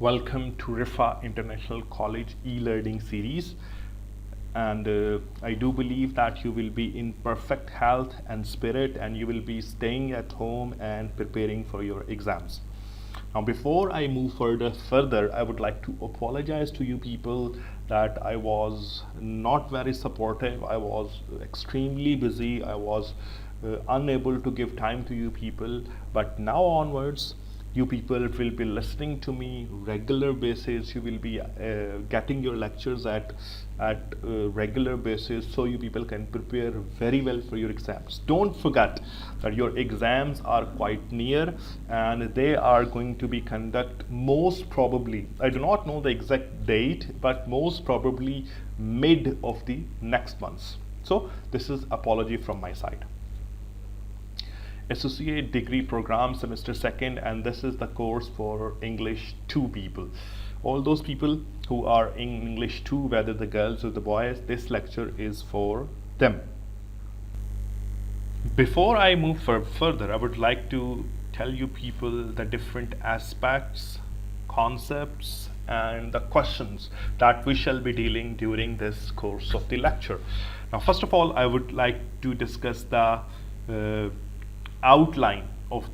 Welcome to Rifa International College e-learning series, and I do believe that you will be in perfect health and spirit, and you will be staying at home and preparing for your exams. Now, before I move further, I would like to apologize to you people that I was not very supportive. I was extremely busy. I was unable to give time to you people. But now onwards, you people will be listening to me regular basis. You will be getting your lectures at regular basis, so you people can prepare very well for your exams. Don't forget that your exams are quite near, and they are going to be conducted most probably, I do not know the exact date, but most probably mid of the next month. So this is apology from my side. Associate Degree Program Semester 2nd, and this is the course for English 2 people. All those people who are in English 2, whether the girls or the boys, this lecture is for them. Before I move further, I would like to tell you people the different aspects, concepts, and the questions that we shall be dealing during this course of the lecture. Now, first of all, I would like to discuss the outline of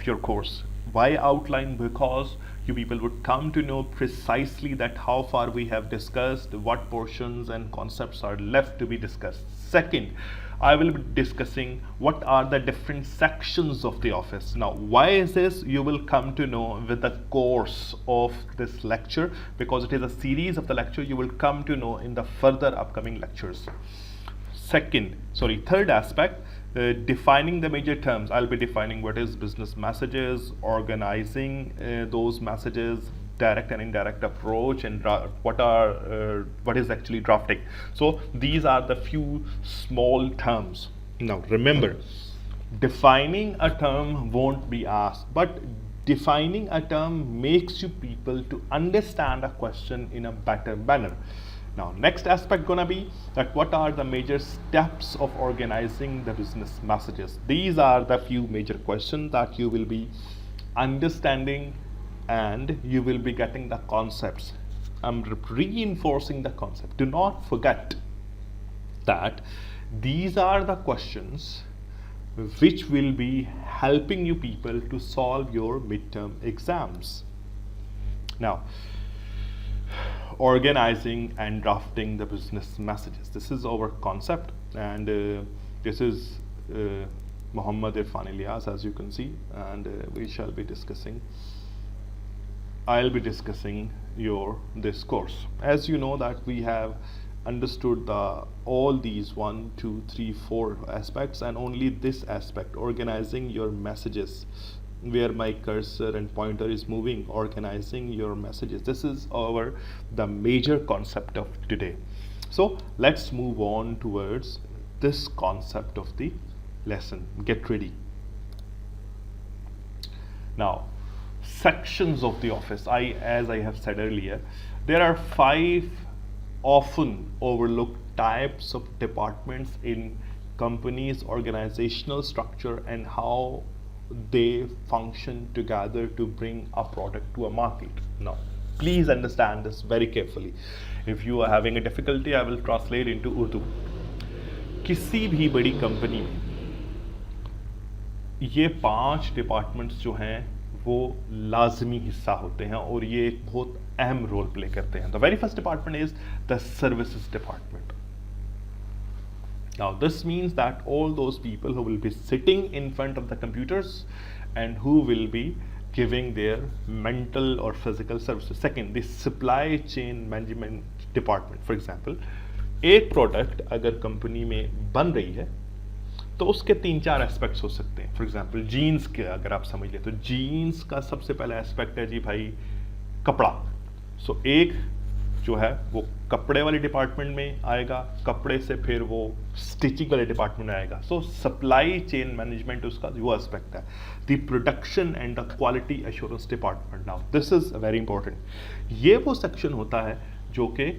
your course. Why outline? Because you people would come to know precisely that how far we have discussed, what portions and concepts are left to be discussed. Second, I will be discussing what are the different sections of the office. Now, why is this? You will come to know with the course of this lecture, because it is a series of the lecture. You will come to know in the further upcoming lectures. Third aspect, defining the major terms. I'll be defining what is business messages, organizing those messages, direct and indirect approach, and what is actually drafting. So these are the few small terms. Now remember, defining a term won't be asked, but defining a term makes you people to understand a question in a better manner. Now, next aspect gonna be that what are the major steps of organizing the business messages. These are the few major questions that you will be understanding, and you will be getting the concepts. I'm reinforcing the concept. Do not forget that these are the questions which will be helping you people to solve your midterm exams. Now, organizing and drafting the business messages. This is our concept, and this is Muhammad Irfan Ilyas, as you can see, and we shall be discussing. I'll be discussing this course. As you know that we have understood all these 1, 2, 3, 4 aspects, and only this aspect, organizing your messages, where my cursor and pointer is moving, organizing your messages. This is the major concept of today. So let's move on towards this concept of the lesson. Get ready. Now, sections of the office. As I have said earlier, there are 5 often overlooked types of departments in companies' organizational structure and how they function together to bring a product to a market. Now, please understand this very carefully. If you are having a difficulty, I will translate into Urdu. किसी भी बड़ी company में ये 5 departments जो हैं वो लाजमी हिस्सा होते हैं, और ये एक बहुत अहम रोल प्ले करते हैं. The very first department is the services department. Now this means that all those people who will be sitting in front of the computers and who will be giving their mental or physical services. Second, the supply chain management department. For example, एक product अगर company में बन रही है तो उसके 3-4 aspects हो सकते हैं. फॉर एग्जांपल जीन्स के अगर आप समझ ले तो जीन्स का सबसे पहला एस्पेक्ट है जी भाई कपड़ा. सो एक जो है वो कपड़े वाले डिपार्टमेंट में आएगा, कपड़े से फिर वो स्टिचिंग वाले डिपार्टमेंट में आएगा. सो सप्लाई चेन मैनेजमेंट उसका वो एस्पेक्ट है. The production and the quality assurance department. Now this is very important. ये वो सेक्शन होता है जो कि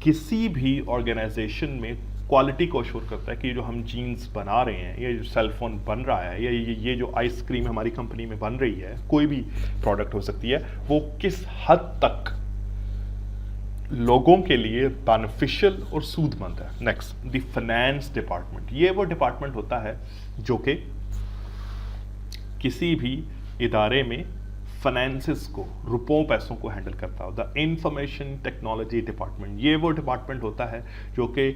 किसी भी ऑर्गेनाइजेशन में क्वालिटी को अश्योर करता है कि जो हम जीन्स बना रहे हैं, ये जो सेल फोन बन रहा है, या ये जो आइसक्रीम हमारी कंपनी में बन रही है, कोई भी प्रोडक्ट हो सकती है, वो किस हद तक लोगों के लिए बेनिफिशियल और सूदमंद है। Next, the finance department. ये वो डिपार्टमेंट होता है जो कि किसी भी इदारे में फाइनेंसेस को, रुपयों पैसों को हैंडल करता हो। द इंफॉर्मेशन टेक्नोलॉजी डिपार्टमेंट, ये वो डिपार्टमेंट होता है जो कि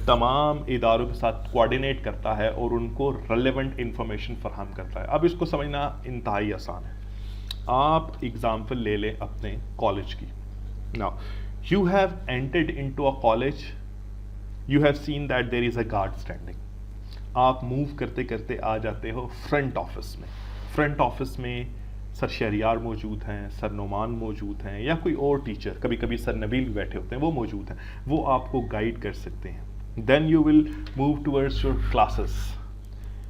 तमाम इदारों के साथ कोऑर्डिनेट करता है और उनको रेलेवेंट इंफॉर्मेशन फराहम करता है। अब इसको समझना इंतहाई आसान है। आप एग्जाम्पल ले लें अपने कॉलेज की। Now you have entered into a college, you have seen that there is a guard standing. आप मूव करते करते आ जाते हो फ्रंट ऑफिस में। फ्रंट ऑफिस में सर शहरियार मौजूद हैं, सर नोमान मौजूद हैं, या कोई और टीचर, कभी कभी सर नबील भी बैठे होते हैं, वो मौजूद हैं, वो आपको गाइड कर सकते हैं। Then you will move towards your classes.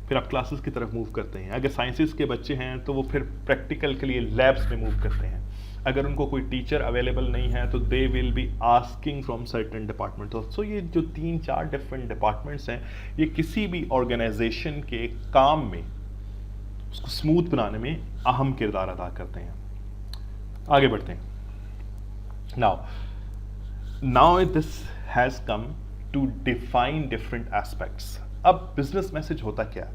फिर आप क्लासेस की तरफ मूव करते हैं। अगर साइंसेस के बच्चे हैं तो वो फिर प्रैक्टिकल के लिए लैब्स में मूव करते हैं। अगर उनको कोई टीचर अवेलेबल नहीं है तो they will be asking from certain department. So ये जो 3-4 डिफरेंट डिपार्टमेंट्स हैं, ये किसी भी ऑर्गेनाइजेशन के काम में, उसको स्मूथ बनाने में अहम किरदार अदा करते हैं। आगे बढ़ते हैं। Now this has come to define different aspects. अब बिजनेस मैसेज होता क्या है?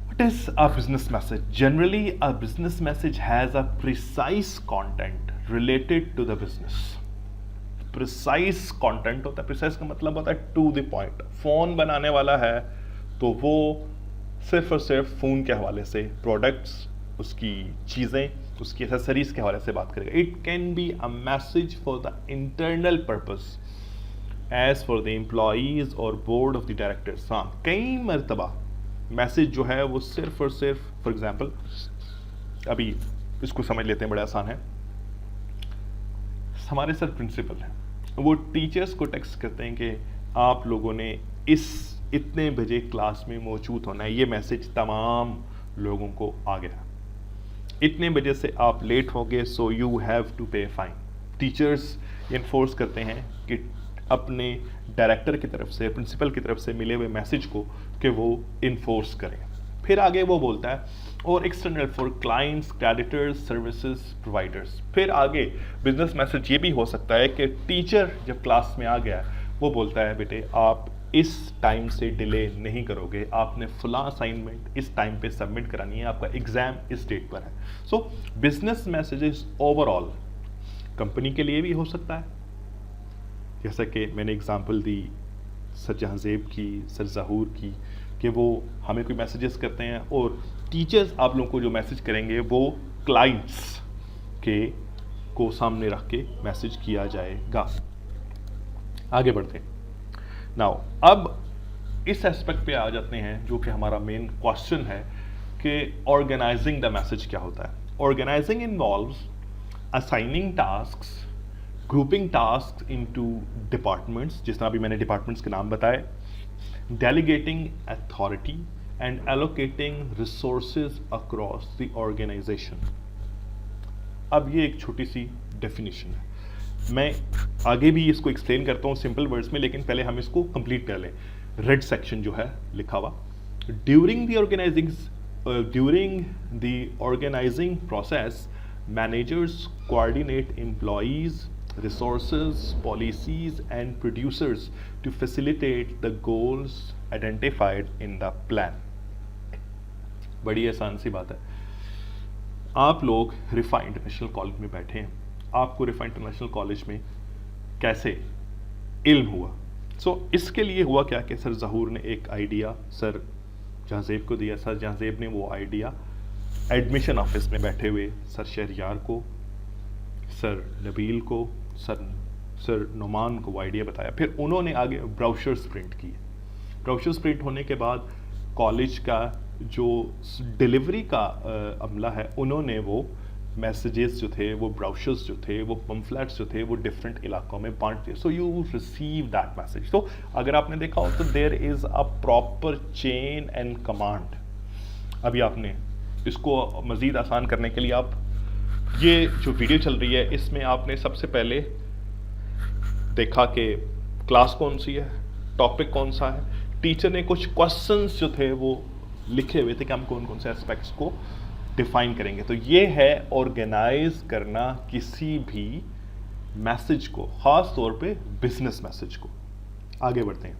What is a business message? Generally, a business message has a precise content related to the business. Precise content होता है, precise का मतलब होता है to the point। फोन बनाने वाला है तो वो सिर्फ और सिर्फ फोन के हवाले से, प्रोडक्ट्स, उसकी चीज़ें, उसकी एसेसरीज के हवाले से बात करेगा। It can be a message for the internal purpose as for the employees और बोर्ड ऑफ द डायरेक्टर्स। हाँ, कई मरतबा मैसेज जो है वो सिर्फ और सिर्फ, फॉर एग्जाम्पल अभी इसको समझ लेते हैं, बड़ा आसान है। हमारे सर प्रिंसिपल हैं, वो टीचर्स को टेक्स्ट करते हैं कि आप लोगों ने इतने बजे क्लास में मौजूद होना है। ये मैसेज तमाम लोगों को आ गया। इतने बजे से आप लेट होंगे सो यू हैव टू पे फाइन। टीचर्स इन्फोर्स करते हैं कि अपने डायरेक्टर की तरफ से, प्रिंसिपल की तरफ से मिले हुए मैसेज को कि वो इन्फोर्स करें। फिर आगे वो बोलता है और external for clients, creditors, services providers. फिर आगे बिजनेस मैसेज ये भी हो सकता है कि टीचर जब क्लास में आ गया वो बोलता है बेटे आप इस टाइम से डिले नहीं करोगे, आपने फला असाइनमेंट इस टाइम पे सबमिट करानी है, आपका एग्जाम इस डेट पर है। सो बिजनेस मैसेजेस ओवरऑल कंपनी के लिए भी हो सकता है, जैसा कि मैंने एग्जांपल दी सर जहांजेब की, सर ज़हूर की, कि वो हमें कोई मैसेजेस करते हैं और टीचर्स आप लोगों को जो मैसेज करेंगे वो क्लाइंट्स के को सामने रख के मैसेज किया जाएगा। आगे बढ़ते हैं। नाउ अब इस एस्पेक्ट पे आ जाते हैं जो कि हमारा मेन क्वेश्चन है कि ऑर्गेनाइजिंग द मैसेज क्या होता है। Organizing involves assigning tasks, grouping task into departments, जिस तरह अभी मैंने डिपार्टमेंट्स के नाम बताए, delegating authority and allocating resources across the organization. अब ये एक छोटी सी डेफिनेशन है, मैं आगे भी इसको एक्सप्लेन करता हूँ सिंपल वर्ड्स में, लेकिन पहले हम इसको कंप्लीट कर लें। रेड सेक्शन जो है लिखा हुआ, during the organizing process managers coordinate employees, resources, policies and producers to facilitate the goals identified in the plan। बड़ी आसान सी बात है। आप लोग रिफा इंटरनेशनल कॉलेज में बैठे हैं, आपको रिफा इंटरनेशनल कॉलेज में कैसे इल्म हुआ? इसके लिए हुआ क्या कि सर ज़हूर ने एक आइडिया सर जहांजेब को दिया, सर जहांजेब ने वो आइडिया एडमिशन ऑफिस में बैठे हुए सर शहरियार को, सर नबील को, सर नुमान को वो आइडिया बताया। फिर उन्होंने आगे ब्राउशर्स प्रिंट किए। ब्राउशर्स प्रिंट होने के बाद कॉलेज का जो डिलीवरी का अमला है, उन्होंने वो मैसेजेस जो थे, वो ब्राउशर्स जो थे, वो पम्फलेट्स जो थे, वो डिफरेंट इलाकों में बांट दिए। So you receive that message. तो अगर आपने देखा हो तो there is a proper chain and command. अभी आपने इसको मज़ीद आसान करने के लिए आप ये जो वीडियो चल रही है इसमें आपने सबसे पहले देखा कि क्लास कौन सी है, टॉपिक कौन सा है, टीचर ने कुछ क्वेश्चंस जो थे वो लिखे हुए थे कि हम कौन कौन से एस्पेक्ट्स को डिफाइन करेंगे। तो ये है ऑर्गेनाइज करना किसी भी मैसेज को, खास तौर पे बिजनेस मैसेज को। आगे बढ़ते हैं।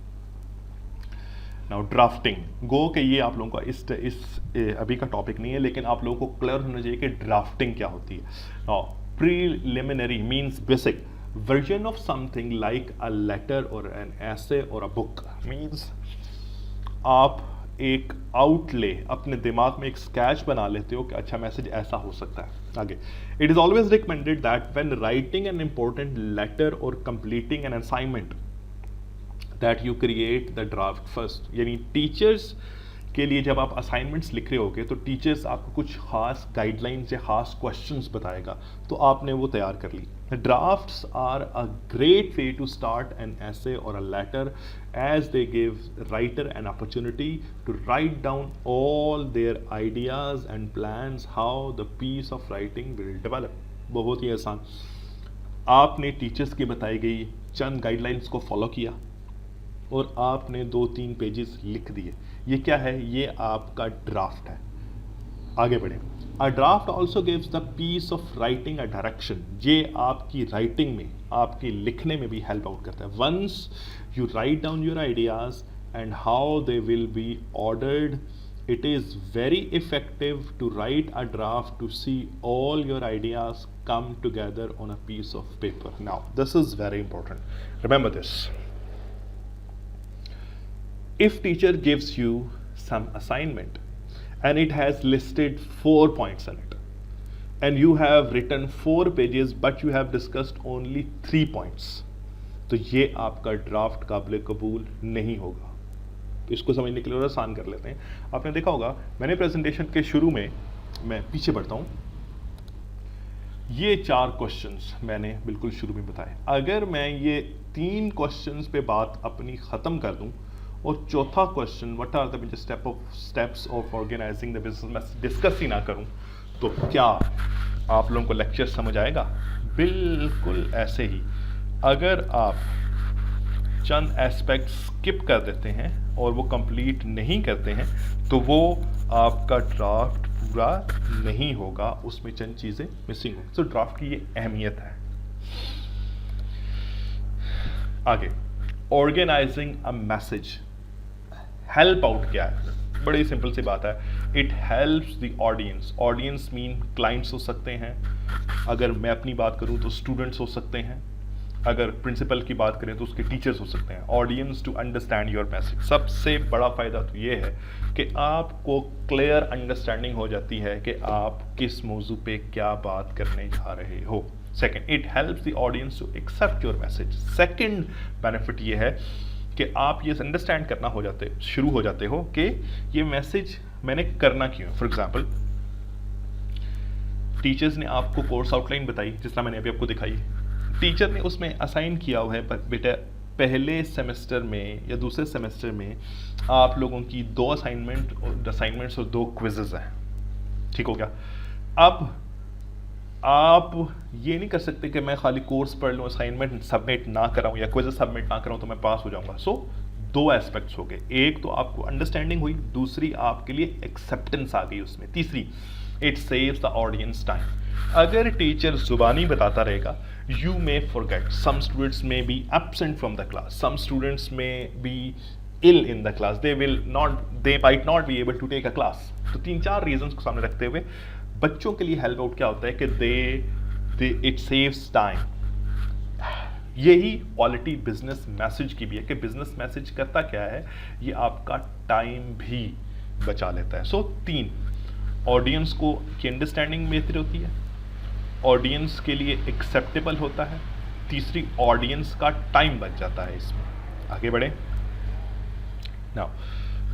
नाउ ड्राफ्टिंग, गो के ये आप लोगों का इस अभी का टॉपिक नहीं है, लेकिन आप लोगों को क्लियर होना चाहिए कि ड्राफ्टिंग क्या होती है। Now preliminary means basic version of something like a letter और एन एसे और अ बुक। मींस आप एक आउटले अपने दिमाग में एक स्केच बना लेते हो कि अच्छा मैसेज ऐसा हो सकता है। आगे, it is always recommended that when writing an important letter और completing an assignment that you create the draft first. यानी टीचर्स के लिए जब आप असाइनमेंट्स लिख रहे होगे तो टीचर्स आपको कुछ खास गाइडलाइंस या खास क्वेश्चंस बताएगा, तो आपने वो तैयार कर ली। Drafts are a great way to start an essay or a letter as they give writer an opportunity to write down all their ideas and plans how the piece of writing will develop। बहुत ही आसान, आपने teachers की बताई गई चंद guidelines को follow किया और आपने 2-3 पेजेस लिख दिए। ये क्या है? ये आपका ड्राफ्ट है। आगे बढ़े। A draft also gives the piece of writing a direction. ये आपकी राइटिंग में, आपके लिखने में भी हेल्प आउट करता है। Once you write down your ideas and how they will be ordered, it is very effective to write a draft to see all your ideas come together on a piece of paper. Now this is very important, remember this. If teacher gives you some assignment and it has listed 4 points in it and you have written 4 pages but you have discussed only 3 points, तो ये आपका draft काबिल कबूल नहीं होगा। इसको समझने के लिए और आसान कर लेते हैं। आपने देखा होगा, मैंने प्रेजेंटेशन के शुरू में, मैं पीछे बढ़ता हूँ, ये 4 क्वेश्चंस मैंने बिल्कुल शुरू में बताए। अगर मैं ये 3 क्वेश्चंस पे बात अपनी ख़त्म कर दूँ और चौथा question what are the major steps of organizing the business message discuss ही ना करूँ, तो क्या आप लोगों को लेक्चर समझ आएगा? बिल्कुल ऐसे ही। अगर आप चंद एस्पेक्ट स्किप कर देते हैं और वो कंप्लीट नहीं करते हैं तो वो आपका ड्राफ्ट पूरा नहीं होगा, उसमें चंद चीज़ें मिसिंग होंगी। तो ड्राफ्ट की ये अहमियत है। आगे, organizing a message, help out क्या है? बड़ी सिंपल सी बात है, it helps the audience. Audience mean clients हो सकते हैं, अगर मैं अपनी बात करूं तो स्टूडेंट्स हो सकते हैं, अगर प्रिंसिपल की बात करें तो उसके टीचर्स हो सकते हैं। Audience to understand your message. सबसे बड़ा फ़ायदा तो ये है कि आपको क्लियर अंडरस्टैंडिंग हो जाती है कि आप किस मौजू पे क्या बात करने जा रहे हो। Second, it helps the audience to accept your message. Second benefit ये है कि आप ये अंडरस्टैंड करना शुरू हो जाते हो कि ये मैसेज मैंने करना क्यों है। फॉर एग्जाम्पल, टीचर्स ने आपको कोर्स आउटलाइन बताई, जिस तरह मैंने अभी आपको दिखाई। टीचर ने उसमें असाइन किया हुआ है बेटा पहले सेमेस्टर में या दूसरे सेमेस्टर में आप लोगों की 2 असाइनमेंट्स और 2 क्विजेज हैं। ठीक हो गया? अब आप ये नहीं कर सकते कि मैं खाली कोर्स पढ़ लूँ, असाइनमेंट सबमिट ना कराऊँ या क्विजेज सबमिट ना कराऊँ तो मैं पास हो जाऊँगा। सो 2 एस्पेक्ट्स हो गए। एक तो आपको अंडरस्टैंडिंग हुई, दूसरी आपके लिए एक्सेप्टेंस आ गई उसमें, तीसरी it saves the audience time. अगर टीचर जुबानी बताता रहेगा, you may forget, some students may be absent from the class, some students may be ill in the class, they might not be able to take a class। तो 3-4 reasons को सामने रखते हुए बच्चों के लिए हेल्प आउट क्या होता है कि इट सेव्स टाइम। यही क्वालिटी बिजनेस मैसेज की भी है कि बिजनेस मैसेज करता क्या है, ये आपका टाइम भी बचा लेता है। सो 3, ऑडियंस को की अंडरस्टैंडिंग बेहतर होती है, ऑडियंस के लिए एक्सेप्टेबल होता है, तीसरी ऑडियंस का टाइम बच जाता है इसमें। आगे बढ़े। Now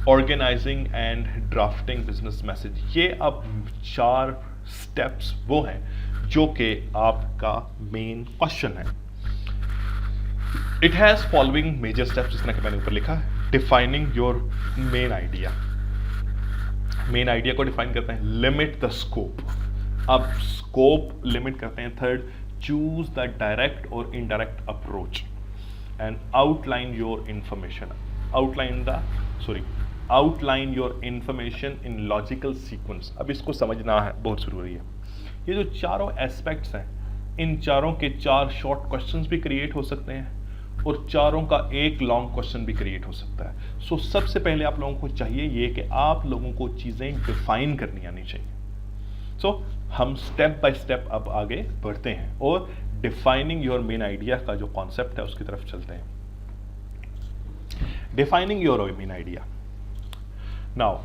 organizing and drafting business message, ये अब 4 स्टेप्स वो हैं जो कि आपका मेन क्वेश्चन है। It has following major steps, जिस तरह कि मैंने ऊपर लिखा है। Defining your main idea, main idea को डिफाइन करते हैं। लिमिट द स्कोप, अब स्कोप लिमिट करते हैं। थर्ड, चूज द डायरेक्ट और indirect approach. and outline your information. Outline your information in logical sequence. अब इसको समझना है, बहुत ज़रूरी है। ये जो चारों एस्पेक्ट्स हैं, इन चारों के 4 शॉर्ट क्वेश्चंस भी क्रिएट हो सकते हैं और चारों का एक लॉन्ग क्वेश्चन भी क्रिएट हो सकता है। सो सबसे पहले आप लोगों को चाहिए ये कि आप लोगों को चीज़ें डिफाइन करनी आनी चाहिए। सो हम स्टेप बाय स्टेप अब आगे बढ़ते हैं और डिफाइनिंग योर मेन आइडिया का जो कॉन्सेप्ट है उसकी तरफ चलते हैं। Defining your main idea. Now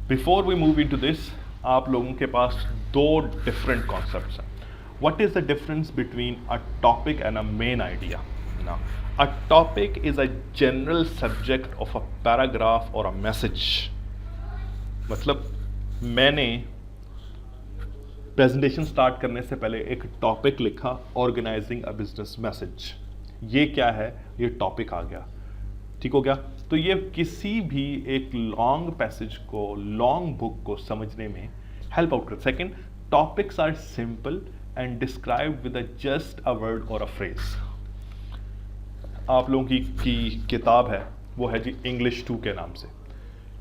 before we move into this, आप लोगों के पास 2 डिफरेंट कॉन्सेप्ट्स हैं। What is the difference between a topic and a main idea? Now, a topic is a general subject of a paragraph or a message. मतलब मैंने presentation start करने से पहले एक टॉपिक लिखा, ऑर्गेनाइजिंग अ बिजनेस मैसेज। ये क्या है? ये टॉपिक आ गया, ठीक हो गया। तो ये किसी भी एक लॉन्ग पैसेज को, लॉन्ग बुक को समझने में हेल्प आउट कर। Second, topics are simple and described with just a word or a phrase. आप लोगों की किताब है, वो है जी इंग्लिश 2 के नाम से।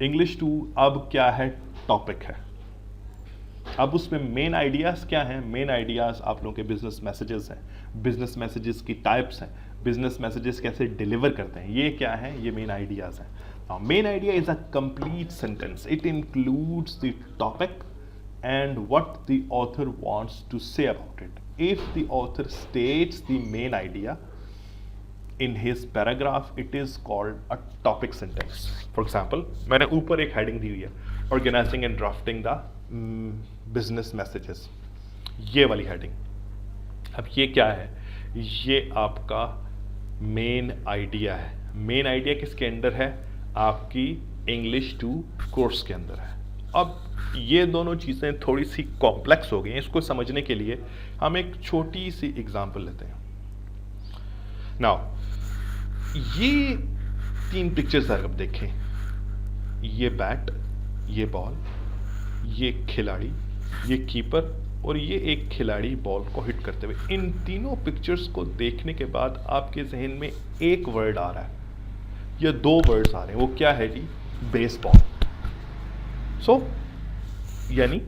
इंग्लिश 2 अब क्या है? टॉपिक है। अब उसमें मेन आइडियाज़ क्या हैं? मेन आइडियाज़ आप लोगों के बिजनेस मैसेजेस हैं, बिजनेस मैसेजेस की टाइप्स हैं, बिजनेस मैसेजेस कैसे डिलीवर करते हैं, ये क्या है? ये मेन आइडियाज़ हैं। Main idea is a complete sentence. It includes the topic and what the author wants to say about it. If the author states the main idea in his paragraph, it is called a topic sentence. For example, मैंने ऊपर एक heading दी हुई है, organizing and drafting the business messages, ये वाली heading। अब ये क्या है? ये आपका main idea है। main idea किसके अंदर है? आपकी English 2 कोर्स के अंदर है। अब ये दोनों चीज़ें थोड़ी सी कॉम्प्लेक्स हो गई हैं। इसको समझने के लिए हम एक छोटी सी एग्जांपल लेते हैं। नाउ ये 3 पिक्चर्स अगर आप देखें, ये बैट, ये बॉल, ये खिलाड़ी, ये कीपर और ये एक खिलाड़ी बॉल को हिट करते हुए, इन तीनों पिक्चर्स को देखने के बाद आपके जहन में एक वर्ड आ रहा है या 2 वर्ड्स आ रहे हैं। वो क्या है जी? बेसबॉल। सो यानी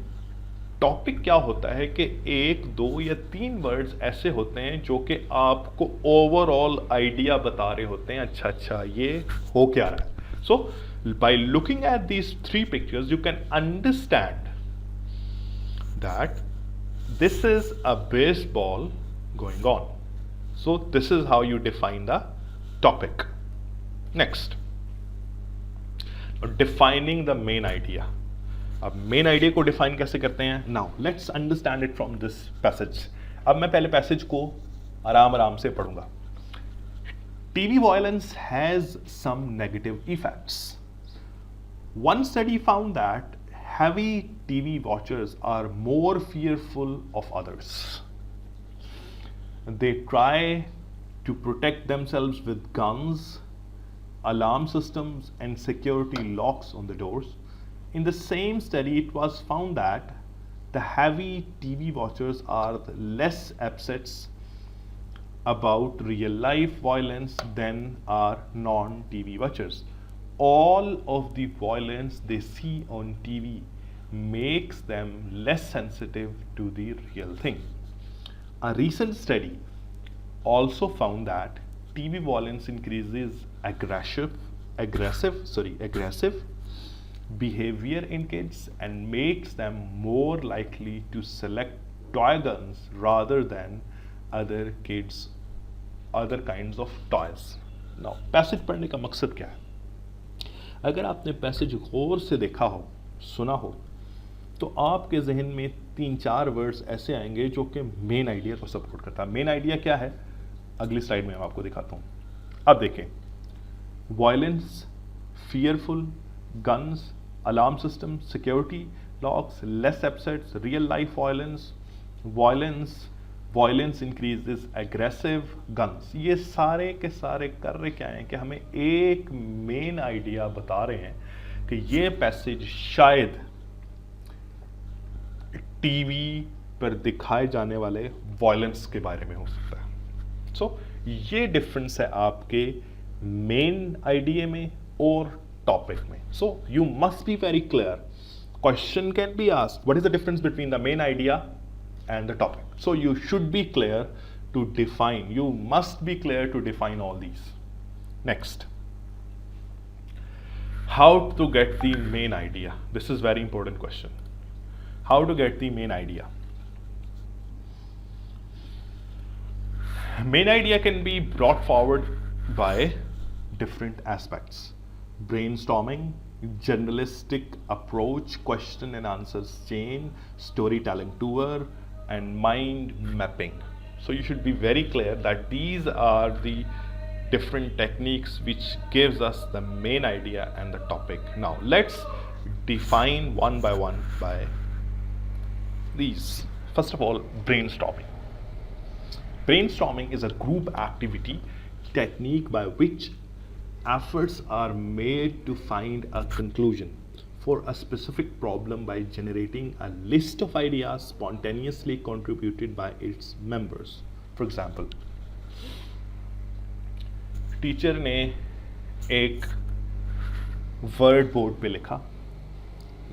टॉपिक क्या होता है कि 1, 2 या 3 वर्ड्स ऐसे होते हैं जो कि आपको ओवरऑल आइडिया बता रहे होते हैं, अच्छा ये हो क्या रहा है। So by looking at these 3 pictures you can understand that this is a baseball going on. So this is how you define the topic. Next, defining the main idea. अब मेन आइडिया को define कैसे करते हैं? Now let's understand it from this passage. अब मैं पहले passage को आराम से पढ़ूंगा। TV violence has some negative effects. One study found that heavy TV watchers are more fearful of others. They try to protect themselves with guns, alarm systems, and security locks on the doors. In the same study, it was found that the heavy TV watchers are less upset about real life violence than are non-TV watchers. All of the violence they see on TV makes them less sensitive to the real thing. A recent study also found that TV violence increases aggressive behavior in kids and makes them more likely to select toy guns rather than other kinds of toys. Now, passage पढ़ने का मकसद क्या है? अगर आपने passage गौर से देखा हो, सुना हो, तो आपके जहन में 3-4 वर्ड्स ऐसे आएंगे जो कि मेन आइडिया को सपोर्ट करता है। मेन आइडिया क्या है? अगली स्लाइड में मैं आपको दिखाता हूँ। अब देखें, violence, fearful, guns, alarm system, security locks, less upsets, real life violence increases, aggressive, guns, ये सारे के सारे कर रहे क्या हैं कि हमें एक मेन आइडिया बता रहे हैं कि ये पैसेज शायद टीवी पर दिखाए जाने वाले वायलेंस के बारे में हो सकता है। सो ये डिफरेंस है आपके मेन आइडिया में और टॉपिक में. सो you must be very clear. Question can be asked, what is the difference between the main idea and the topic? So you should be clear to define, you must be clear to define all these. Next, how to get the main idea? This is very important question. How to get the main idea? Main idea can be brought forward by different aspects. Brainstorming, journalistic approach, question and answers chain, storytelling tour, and mind mapping. So you should be very clear that these are the different techniques which gives us the main idea and the topic. Now let's define one by one by these. First of all, brainstorming. Brainstorming is a group activity technique by which efforts are made to find a conclusion for a specific problem by generating a list of ideas spontaneously contributed by its members. For example, teacher ने एक word board पे लिखा.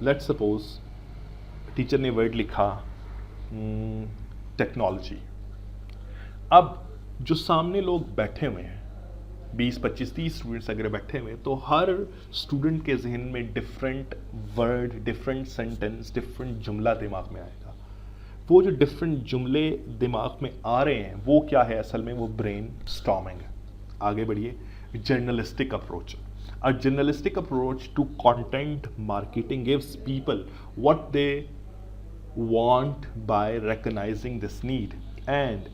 Let's suppose teacher ने word लिखा technology. अब जो सामने लोग बैठे हुए हैं 20, 25, 30 स्टूडेंट्स अगर बैठे हुए तो हर स्टूडेंट के जहन में different word, different sentence, different जुमला दिमाग में आएगा. वो जो डिफरेंट जुमले दिमाग में आ रहे हैं वो क्या है असल में? वो ब्रेन स्टॉर्मिंग है. आगे बढ़िए. Journalistic approach. A journalistic approach to content marketing gives people what they want by recognizing this need and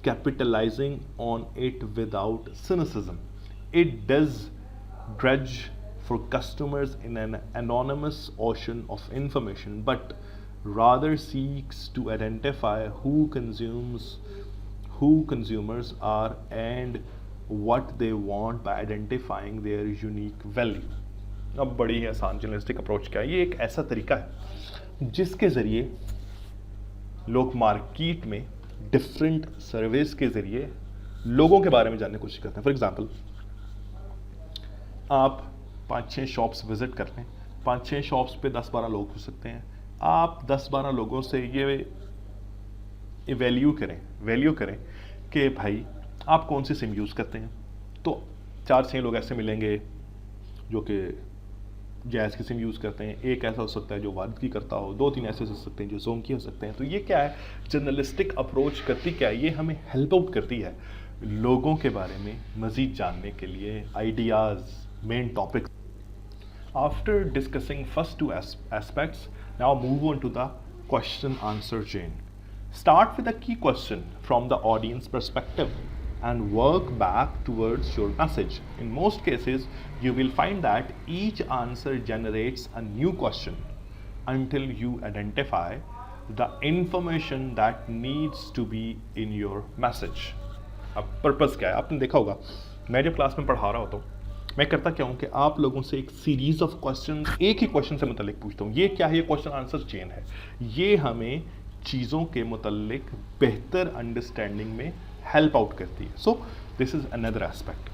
capitalizing on it without cynicism. It does dredge for customers in an anonymous ocean of information, but rather seeks to identify who consumers are and what they want by identifying their unique value. अब बड़ी ही आसान journalistic approach क्या है? ये एक ऐसा तरीका है जिसके ज़रिए लोग मार्केट में डिफरेंट सर्विस के ज़रिए लोगों के बारे में जानने की कोशिश करते हैं. फॉर एग्जांपल, आप 5-6 शॉप्स विज़िट कर लें. 5-6 शॉप्स पे 10-12 लोग हो सकते हैं. आप 10-12 लोगों से ये वैल्यू करें कि भाई आप कौन सी सिम यूज़ करते हैं. तो 4-6 लोग ऐसे मिलेंगे जो कि जैज़ की सिम यूज़ करते हैं. एक ऐसा हो सकता है जो वारद की करता हो. 2-3 ऐसे हो सकते हैं जो जोम की हो सकते हैं. तो ये क्या है? जर्नलिस्टिक अप्रोच करती क्या है? ये हमें हेल्प आउट करती है लोगों के बारे में मज़ीद जानने के लिए. Ideas, main topics. After discussing first 2 aspects, now move on to the question answer chain. Start with a key question from the audience perspective and work back towards your message. In most cases, you will find that each answer generates a new question until you identify the information that needs to be in your message. अब purpose क्या है? आपने देखा होगा मैं जब class में पढ़ा रहा होता हूँ मैं करता क्या हूँ कि आप लोगों से एक सीरीज ऑफ क्वेश्चन, एक ही क्वेश्चन से मुतल्लिक पूछता हूँ. ये क्या है? ये क्वेश्चन आंसर चेन है. ये हमें चीज़ों के मुतल्लिक बेहतर अंडरस्टैंडिंग में हेल्प आउट करती है. So this is another aspect.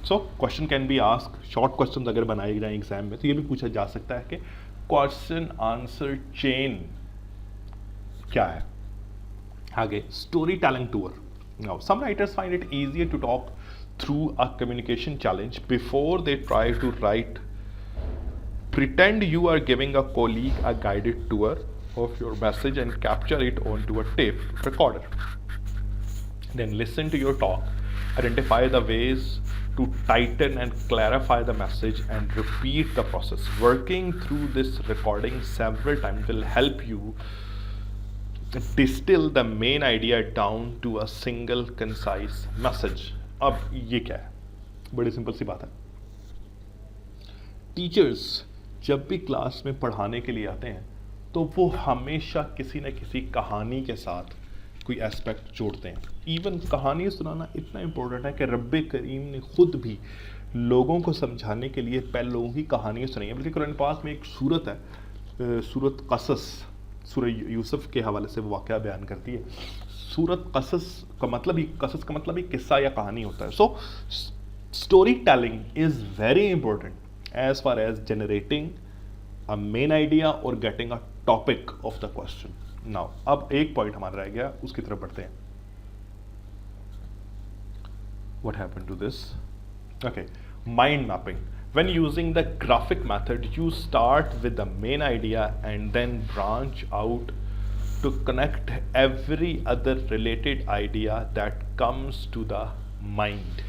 So question can be ask. Short question अगर बनाए जाए एग्जाम में तो ये भी पूछा जा सकता है कि क्वेश्चन आंसर चेन क्या है. आगे, story telling tour. Now some writers find it easier to talk through a communication challenge before they try to write. Pretend you are giving a colleague a guided tour of your message and capture it onto a tape recorder. Then listen to your talk, identify the ways to tighten and clarify the message and repeat the process. Working through this recording several times will help you distill the main idea down to a single concise message. अब ये क्या है? बड़ी simple सी बात है. Teachers जब भी क्लास में पढ़ाने के लिए आते हैं तो वो हमेशा किसी न किसी कहानी के साथ कोई एस्पेक्ट जोड़ते हैं. इवन कहानी सुनाना इतना इम्पोर्टेंट है कि रब्बे करीम ने खुद भी लोगों को समझाने के लिए पहले लोगों की कहानियाँ सुनाई हैं. बल्कि कुरान पाक में एक सूरत है, सूरत कसस, सूरह यूसुफ के हवाले से वो वाक़या बयान करती है। सूरत कसस का मतलब ही किस्सा या कहानी होता है। So story telling is very important as far as generating a main idea और getting a topic of the question. Now अब एक पॉइंट हमारा रह गया, उसकी तरफ बढ़ते हैं। What happened to this? Okay, mind mapping. When using the graphic method, you start with the main idea and then branch out to connect every other related idea that comes to the mind.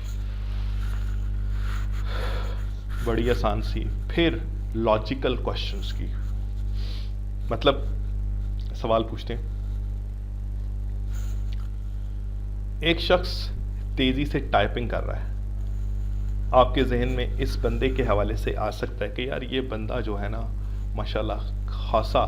बड़ी आसान सी। फिर logical questions की, मतलब सवाल पूछते हैं। एक शख्स तेजी से टाइपिंग कर रहा है, आपके जहन में इस बंदे के हवाले से आ सकता है कि यार ये बंदा जो है ना माशाल्लाह खासा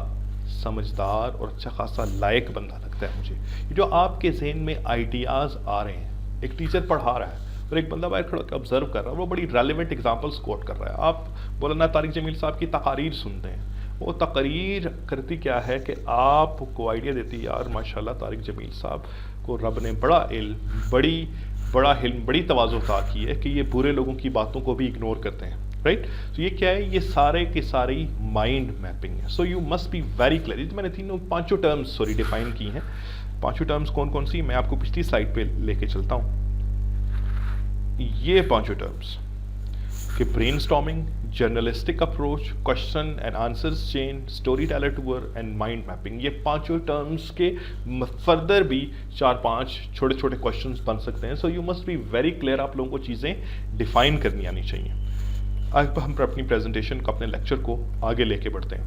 समझदार और अच्छा खासा लायक बंदा लगता है मुझे। जो आपके जहन में आइडियाज़ आ रहे हैं, एक टीचर पढ़ा रहा है और एक बंदा बाहर खड़ा होकर ऑब्जर्व कर रहा है, वो बड़ी रेलिवेंट एग्जांपल्स कोट कर रहा है। आप मौलाना तारिक जमील साहब की तकारीर सुनते हैं, वो तकरीर करती क्या है कि आपको आइडिया देती है यार माशाल्लाह तारिक जमील साहब को रब ने बड़ा इल्म, बड़ी तवाज़ो अता की है कि ये बुरे लोगों की बातों को भी इग्नोर करते हैं, राइट। तो ये क्या है, ये सारे की सारी माइंड मैपिंग है। So you must be very clear. मैंने पांचों टर्म्स डिफाइन की हैं। पांचों टर्म्स कौन कौन सी, मैं आपको पिछली स्लाइड पे लेके चलता हूँ। ये पांचों टर्म्स कि brainstorming, journalistic approach, question and answers chain, story teller tour and mind mapping, ये पांचों टर्म्स के फर्दर भी 4-5 छोटे छोटे क्वेश्चंस बन सकते हैं। सो you must be very clear, आप लोगों को चीज़ें डिफाइन करनी आनी चाहिए। अब हम अपनी प्रेजेंटेशन को, अपने लेक्चर को आगे लेके बढ़ते हैं।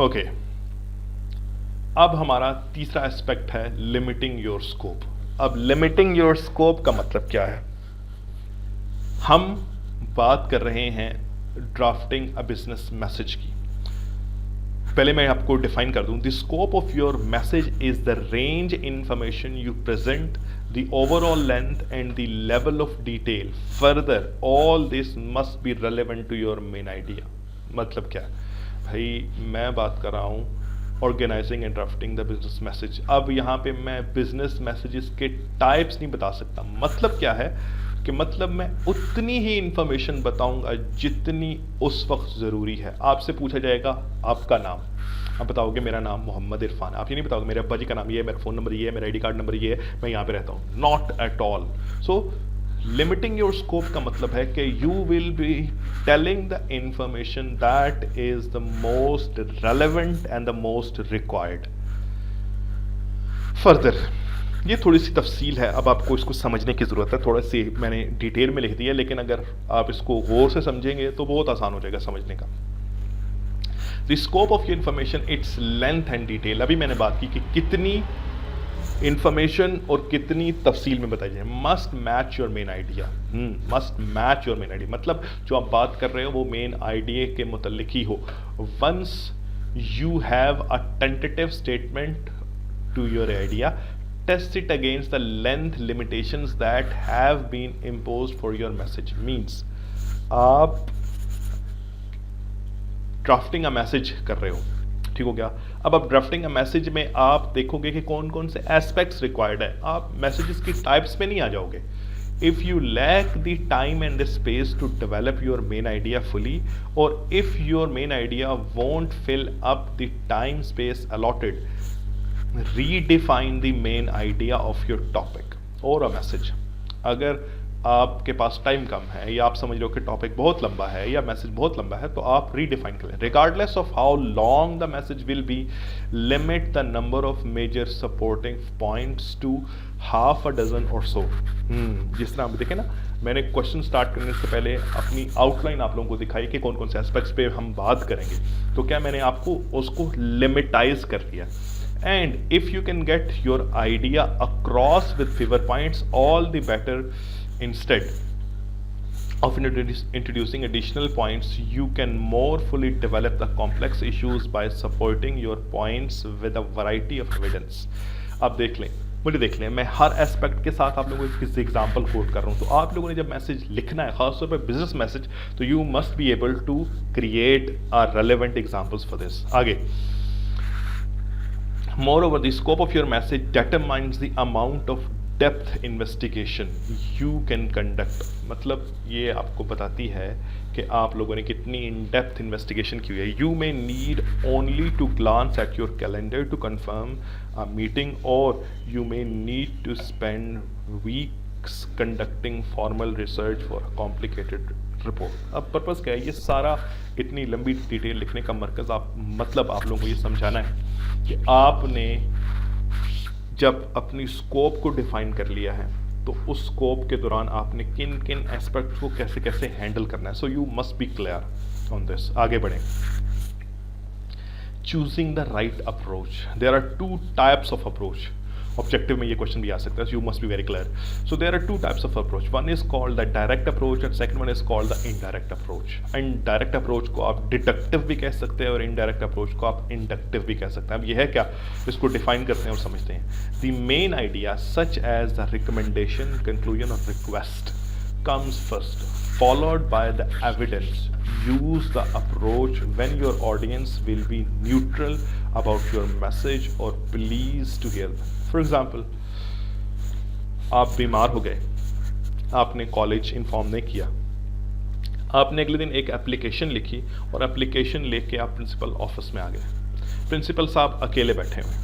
ओके, अब हमारा तीसरा एस्पेक्ट है लिमिटिंग योर स्कोप। अब लिमिटिंग योर स्कोप का मतलब क्या है? हम बात कर रहे हैं ड्राफ्टिंग अ बिजनेस मैसेज की। पहले मैं आपको डिफाइन कर दूं, the scope of your message is the range information you present, the overall length and the level of detail. Further all this must be relevant to your main idea. मतलब क्या भाई, मैं बात कर रहा हूं organizing and drafting the business message. अब यहाँ पे मैं बिजनेस मैसेजेस के टाइप्स नहीं बता सकता। मतलब क्या है कि मतलब मैं उतनी ही इंफॉर्मेशन बताऊंगा जितनी उस वक्त ज़रूरी है। आपसे पूछा जाएगा आपका नाम, आप बताओगे मेरा नाम मोहम्मद इरफान। आप ये नहीं बताओगे मेरे अब्बा जी का नाम ये है, मेरा फ़ोन नंबर ये है, मेरा आईडी कार्ड नंबर ये है, मैं यहाँ पे रहता हूँ। Not at all. So limiting your scope का मतलब है कि you will be telling the information that is the most relevant and the most required. Further ये थोड़ी सी तफसील है, अब आपको इसको समझने की ज़रूरत है। थोड़ा सी मैंने डिटेल में लिख दिया, लेकिन अगर आप इसको गौर से समझेंगे तो बहुत आसान हो जाएगा समझने का। The scope of your information, its length and detail. अभी मैंने बात की कि कितनी इंफॉर्मेशन और कितनी तफसील में बताई जाए। Must match your main idea. Must match your main idea मतलब जो आप बात कर रहे हो वो मेन आइडिया के मुतल्लिक ही हो। Once you have a tentative statement to your idea, test it against the length limitations that have been imposed for your message। means आप ड्राफ्टिंग अ मैसेज कर रहे हो, ठीक हो गया। अब आप ड्राफ्टिंग अ मैसेज में आप देखोगे कि कौन कौन से एस्पेक्ट्स रिक्वायर्ड है। आप मैसेजेस की टाइप्स पे नहीं आ जाओगे। if you lack the time and the space to develop your main idea fully, or if your main idea won't fill up the time space allotted, redefine the main idea of your topic or a message। अगर आपके पास time कम है या आप समझ लो कि topic बहुत लंबा है या मैसेज बहुत लंबा है, तो आप रीडिफाइन करें। Regardless of how long the message will be, limit the number of major supporting points to half a dozen or so. जिस तरह आप देखें ना, मैंने क्वेश्चन स्टार्ट करने से पहले अपनी आउटलाइन आप लोगों को दिखाई कि कौन कौन से एस्पेक्ट्स पे हम बात करेंगे। तो क्या मैंने आपको उसको लिमिटाइज कर दिया। And if you can get your idea across with fewer points, all the better. Instead of introducing additional points, you can more fully develop the complex issues by supporting your points with a variety of evidence। अब देख लें, मुझे देख लें, मैं हर aspect के साथ आप लोगों को किसी एग्जांपल कोट कर रहा हूँ। तो आप लोगों ने जब मैसेज लिखना है, खासतौर पर बिजनेस मैसेज, तो you must be able to create a relevant examples for this. आगे, moreover the scope of your message determines the amount of depth investigation you can conduct। मतलब ये आपको बताती है कि आप लोगों ने कितनी इन डेप्थ इन्वेस्टिगेशन की हुई है। You may need only to glance at your calendar to confirm a meeting, or you may need to spend weeks conducting formal research for a complicated report। अब पर्पस क्या है, ये सारा इतनी लंबी डिटेल लिखने का मरकज़ मतलब आप लोगों को ये समझाना है कि आपने जब अपनी स्कोप को डिफाइन कर लिया है तो उस स्कोप के दौरान आपने किन किन एस्पेक्ट्स को कैसे कैसे हैंडल करना है। So you must be clear on this. आगे बढ़ें। Choosing the right approach, there are two types of approach. Objective में ये क्वेश्चन भी आ सकता है, you must be very clear. So there are two types of approach, one is called the direct approach and second one is called the indirect approach. And direct approach को आप deductive भी कह सकते हैं और इनडायरेक्ट अप्रोच को आप inductive भी कह सकते हैं। अब ये है क्या, इसको डिफाइन करते हैं और समझते हैं। The main idea such as the recommendation, conclusion or request comes first, followed by the evidence। Use the approach when your audience will be neutral about your message or pleased to hear them। For example, आप बीमार हो गए, आपने college inform नहीं किया, आपने अगले दिन एक एप्लीकेशन लिखी और एप्लीकेशन लेके आप प्रिंसिपल ऑफिस में आ गए। प्रिंसिपल साहब अकेले बैठे हुए,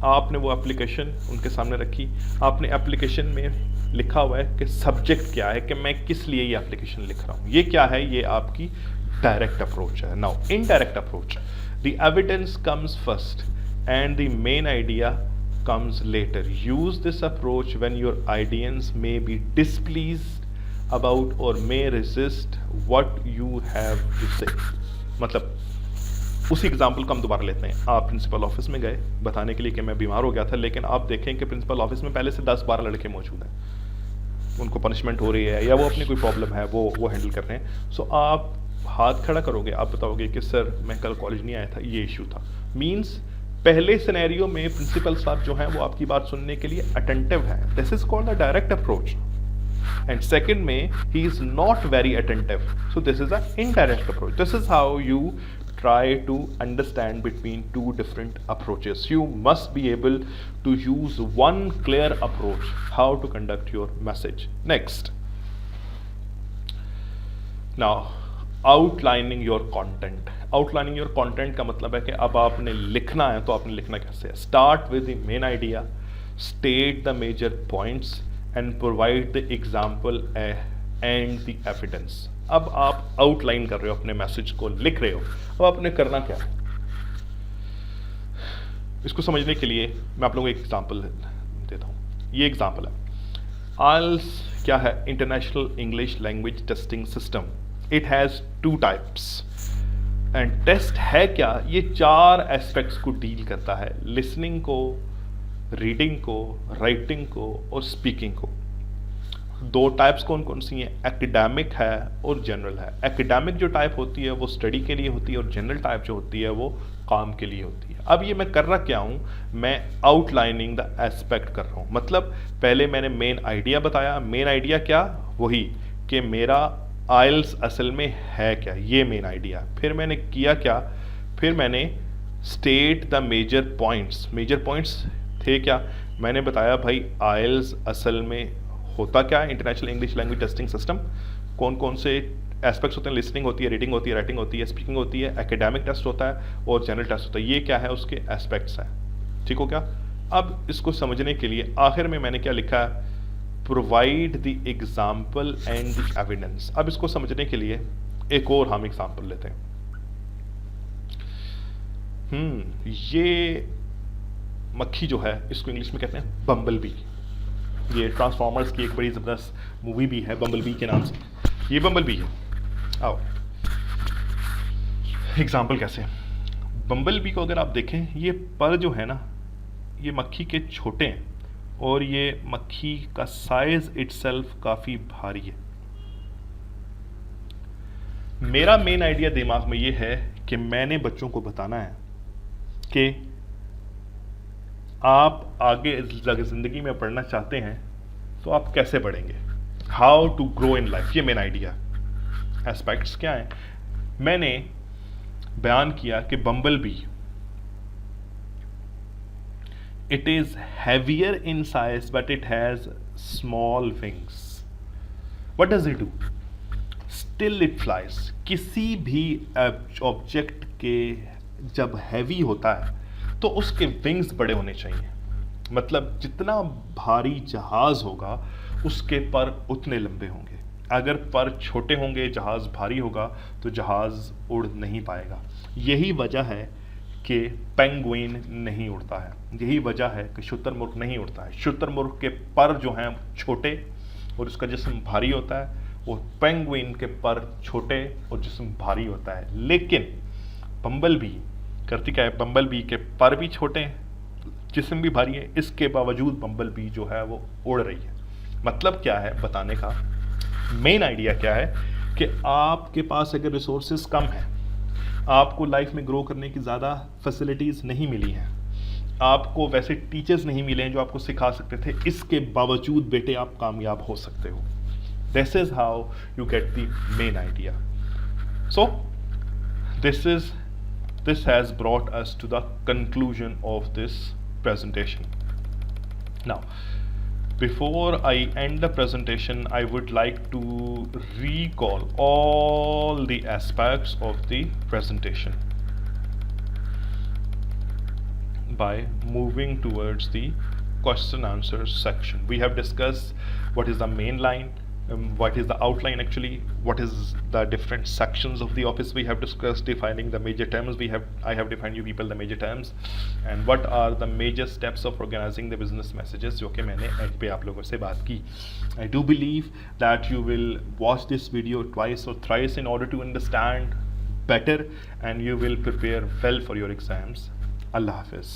आपने वो एप्लीकेशन उनके सामने रखी। आपने एप्लीकेशन में लिखा हुआ है कि सब्जेक्ट क्या है, कि मैं किस लिए ये एप्लीकेशन लिख रहा हूँ। ये क्या है, ये आपकी डायरेक्ट अप्रोच है। Now indirect approach, the evidence comes first and the main idea comes later। Use this approach when your audience may be displeased about or may resist what you have to say। मतलब उसी example को हम दोबारा लेते हैं। आप principal office में गए बताने के लिए कि मैं बीमार हो गया था, लेकिन आप देखें कि प्रिंसिपल ऑफिस में पहले से 10-12 लड़के मौजूद हैं, उनको पनिशमेंट हो रही है या वो अपनी कोई प्रॉब्लम है वो हैंडल कर रहे हैं। सो आप हाथ खड़ा करोगे, आप बताओगे कि सर मैं कल कॉलेज नहीं आया था, ये इशू था। मीन्स पहले सिनेरियो में प्रिंसिपल साहब जो हैं वो आपकी बात सुनने के लिए अटेंटिव है, this is called the direct approach. And second में ही is not very attentive, so this is a indirect approach. This is how you try to understand between two different approaches। You must be able to use one clear approach how to conduct your message। Next, now outlining your content। outlining your content का मतलब है कि अब आपने लिखना है तो आपने लिखना कैसे है। Start with the main idea, state the major points and provide the example and the evidence। अब आप आउटलाइन कर रहे हो, अपने मैसेज को लिख रहे हो, अब आपने करना क्या है। इसको समझने के लिए मैं आप लोगों को एक एग्जांपल देता हूँ। ये एग्जांपल है। IELTS क्या है, International English Language Testing System. It has 2 types and test है क्या, ये 4 एस्पेक्ट्स को डील करता है, लिसनिंग को, रीडिंग को, राइटिंग को और स्पीकिंग को। 2 टाइप्स कौन कौन सी हैं, एकेडमिक है और जनरल है। एकेडमिक जो टाइप होती है वो स्टडी के लिए होती है और जनरल टाइप जो होती है वो काम के लिए होती है। अब ये मैं कर रहा क्या हूँ, मैं आउटलाइनिंग द एस्पेक्ट कर रहा हूँ। मतलब पहले मैंने मेन आइडिया बताया। मेन आइडिया क्या, वही कि मेरा आइल्स असल में है क्या, ये मेन आइडिया। फिर मैंने किया क्या, फिर मैंने state the major points. Major points थे क्या, मैंने बताया भाई आइल्स असल में होता क्या है, International English Language Testing system. कौन कौन से एस्पेक्ट्स होते हैं, लिसनिंग होती है, रीडिंग होती है, राइटिंग होती है, स्पीकिंग होती है, एकेडमिक टेस्ट होता है और जनरल टेस्ट होता है। ये क्या है, उसके एस्पेक्ट्स हैं। ठीक हो क्या। अब इसको समझने के लिए आखिर में मैंने क्या लिखा है, provide the example and the evidence. अब इसको समझने के लिए एक और हम एग्जाम्पल लेते हैं। ये मक्खी जो है इसको इंग्लिश में कहते हैं बम्बल बी। ये ट्रांसफॉर्मर्स की एक बड़ी ज़बरदस्त मूवी भी है बम्बल बी के नाम से। ये बम्बल बी है। आओ एग्जाम्पल कैसे, बम्बल बी को अगर आप देखें, ये पर जो है ना, ये मक्खी के छोटे हैं और ये मक्खी का साइज इटसेल्फ काफ़ी भारी है। मेरा मेन आइडिया दिमाग में ये है कि मैंने बच्चों को बताना है कि आप आगे ज़िंदगी में पढ़ना चाहते हैं तो आप कैसे पढ़ेंगे, how to grow in life, ये मेन आइडिया। एस्पेक्ट्स क्या हैं, मैंने बयान किया कि bumble bee it is heavier in size but it has small wings. What does it do, still it flies. किसी भी ऑब्जेक्ट के जब हैवी होता है तो उसके विंग्स बड़े होने चाहिए, मतलब जितना भारी जहाज होगा उसके पर उतने लंबे होंगे। अगर पर छोटे होंगे, जहाज भारी होगा तो जहाज उड़ नहीं पाएगा। यही वजह है कि पेंगुइन नहीं उड़ता है, यही वजह है कि शुतुरमुर्ग नहीं उड़ता है। शुतुरमुर्ग के पर जो हैं छोटे और उसका जिस्म भारी होता है, और पेंगुइन के पर छोटे और जिस्म भारी होता है। लेकिन बम्बल बी करती क्या है, बम्बल बी के पर भी छोटे हैं, जिस्म भी भारी है, इसके बावजूद बम्बल बी जो है वो उड़ रही है। मतलब क्या है बताने का मेन आइडिया क्या है कि आपके पास अगर रिसोर्सेज कम हैं, आपको लाइफ में ग्रो करने की ज़्यादा फैसिलिटीज़ नहीं मिली हैं, आपको वैसे टीचर्स नहीं मिले हैं जो आपको सिखा सकते थे, इसके बावजूद बेटे आप कामयाब हो सकते हो। This is how you get the main idea. So this has brought us to the conclusion of this presentation. Now, before I end the presentation, I would like to recall all the aspects of the presentation by moving towards the question answer section. We have discussed what is the main line, what is the outline actually, what is the different sections of the office. We have discussed defining the major terms. I have defined you people the major terms, and what are the major steps of organizing the business messages, जो कि मैंने and पे आप लोगों से बात की। I do believe that you will watch this video twice or thrice in order to understand better, and you will prepare well for your exams. Allah Hafiz.